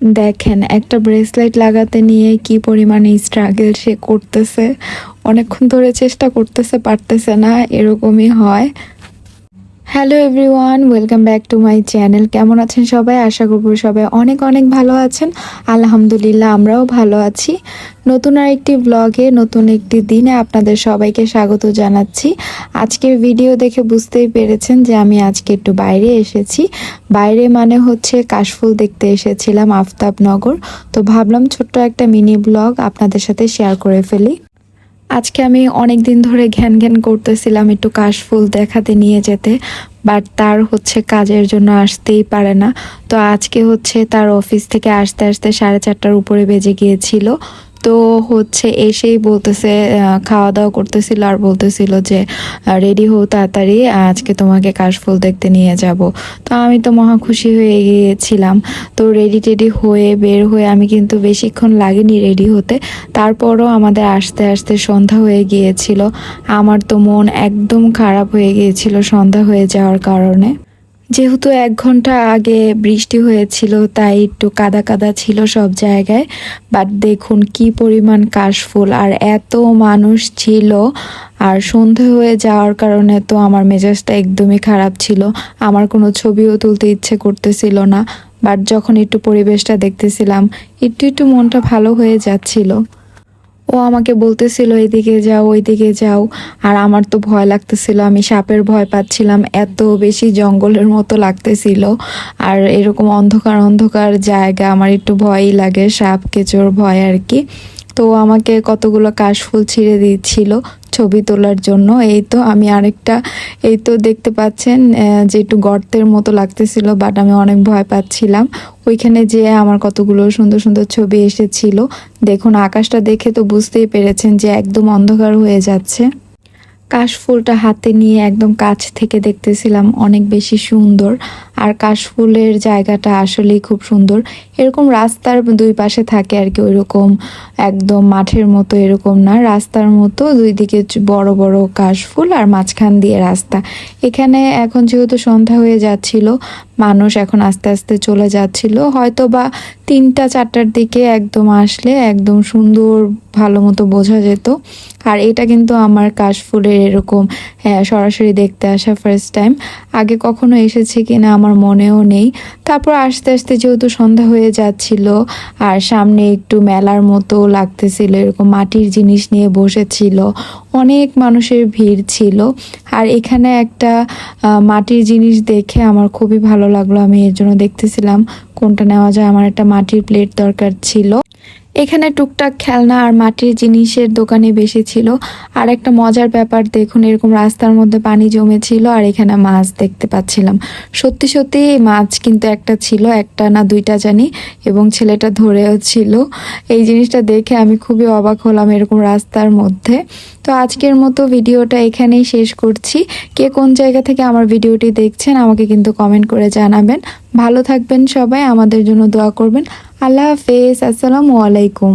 দেখেন একটা ব্রেসলেট লাগাতে নিয়ে কি পরিমাণে স্ট্রাগল সে করতেছে। অনেকক্ষণ ধরে চেষ্টা করতেছে, পারতেছে না, এরকমই হয়। Hello everyone, welcome back to my channel. কেমন আছেন সবাই? আশা করব সবাই অনেক অনেক ভালো আছেন। আলহামদুলিল্লাহ, আমরাও ভালো আছি। নতুন আরেকটি ব্লগে, নতুন একটি দিনে আপনাদের সবাইকে স্বাগত জানাচ্ছি। আজকের ভিডিও দেখে বুঝতেই পেরেছেন যে আমি আজকে একটু বাইরে এসেছি। বাইরে মানে হচ্ছে কাশফুল দেখতে এসেছিলাম আফতাবনগর। তো ভাবলাম ছোট্ট একটা মিনি ব্লগ আপনাদের সাথে শেয়ার করে ফেলি। আজকে আমি অনেক দিন ধরে ঘ্যান ঘ্যান করতেছিলাম একটু কাশফুল দেখাতে নিয়ে যেতে, বাট তার হচ্ছে কাজের জন্য আসতেই পারে না। তো আজকে হচ্ছে তার অফিস থেকে আসতে আসতে 4:30টার উপরে বেজে গিয়েছিল। তো হচ্ছে এসেই বলতেছে, খাওয়া দাওয়া করতেছিল আর বলতেছিল যে রেডি হও তাড়াতাড়ি, আজকে তোমাকে কাশফুল দেখতে নিয়ে যাব। তো আমি তো মহা খুশি হয়ে গিয়েছিলাম। তো রেডি টেডি হয়ে বের হয়ে, আমি কিন্তু বেশিক্ষণ লাগেনি রেডি হতে, তারপরও আমাদের আসতে আসতে সন্ধ্যা হয়ে গিয়েছিল। আমার তো মন একদম খারাপ হয়ে গিয়েছিল সন্ধ্যা হয়ে যাওয়ার কারণে। যেহেতু 1 ঘন্টা আগে বৃষ্টি হয়েছিল, তাই একটু কাদা কাদা ছিল সব জায়গায়। বাট দেখুন কি পরিমাণ কাশফুল, আর এত মানুষ ছিল। আর সন্ধে হয়ে যাওয়ার কারণে তো আমার মেজাজটা একদমই খারাপ ছিল। আমার কোনো ছবিও তুলতে ইচ্ছে করতেছিল না। বাট যখন একটু পরিবেশটা দেখতেছিলাম, একটু একটু মনটা ভালো হয়ে যাচ্ছিল। ও আমাকে বলতেছিল এদিকে যাও, ওইদিকে যাও। আর আমার তো ভয় লাগতেছিল, আমি সাপের ভয় পাচ্ছিলাম, এত বেশি জঙ্গলের মতো লাগতেছিল। আর এরকম অন্ধকার অন্ধকার জায়গা আমার একটু ভয়ই লাগে, সাপ কেঁচোর ভয় আর কি। তো আমাকে কতগুলো কাশফুল ছিঁড়ে দিচ্ছিল ছবি তোলার জন্য। এই তো আমি আরেকটা, এই তো দেখতে পাচ্ছেন যে একটু গর্তের মতো লাগতেছিল, বাট আমি অনেক ভয় পাচ্ছিলাম। ওইখানে যেয়ে আমার কতগুলো সুন্দর সুন্দর ছবি এসেছিল। দেখুন আকাশটা দেখে তো বুঝতেই পেরেছেন যে একদম অন্ধকার হয়ে যাচ্ছে। কাশফুলটা হাতে নিয়ে একদম কাছ থেকে দেখতেছিলাম, অনেক বেশি সুন্দর। আর কাশফুলের জায়গাটা আসলেই খুব সুন্দর। এরকম রাস্তার দুই পাশে থাকে আর কি, ওইরকম একদম মাঠের মতো এরকম না, রাস্তার মতো দুই দিকে বড় বড় কাশফুল আর মাঝখান দিয়ে রাস্তা। এখানে এখন যেহেতু সন্ধ্যা হয়ে যাচ্ছিল, মানুষ এখন আস্তে আস্তে চলে যাচ্ছিল, হয়তো বা 3টা 4টার দিকে একদম আসলে একদম সুন্দর ভালো মতো বোঝা যেত। আর এটা কিন্তু আমার কাশফুলের এরকম সরাসরি দেখতে আসা ফার্স্ট টাইম। আগে কখনো এসেছি কিনা আমার মনেও নেই। তারপর আস্তে আস্তে যেহেতু সন্ধ্যা হয়ে যাচ্ছিল, আর সামনে একটু মেলার মতো লাগতেছিল, এরকম মাটির জিনিস নিয়ে বসেছিল, অনেক মানুষের ভিড় ছিল। আর এখানে একটা মাটির জিনিস দেখে আমার খুবই ভালো লাগলো, আমি এর জন্য দেখতেছিলাম কোনটা নেওয়া যায়। আমার একটা মাটির প্লেট দরকার ছিল। এখানে টুকটাক খেলনা আর মাটির জিনিসের দোকানে বেশি ছিল। আর একটা মজার ব্যাপার দেখুন, এরকম রাস্তার মধ্যে পানি জমেছিল আর এখানে মাছ দেখতে পাচ্ছিলাম। সত্যি সত্যি মাছ কিন্তু একটা ছিল, একটা না দুইটা জানি, এবং ছেলেটা ধরেও ছিল। এই জিনিসটা দেখে আমি খুবই অবাক হলাম এরকম রাস্তার মধ্যে। তো আজকের মতো ভিডিওটা এখানেই শেষ করছি। কে কোন জায়গা থেকে আমার ভিডিওটি দেখছেন আমাকে কিন্তু কমেন্ট করে জানাবেন। ভালো থাকবেন সবাই, আমাদের জন্য দোয়া করবেন। আল্লাহ হাফেজ, আসসালামু আলাইকুম।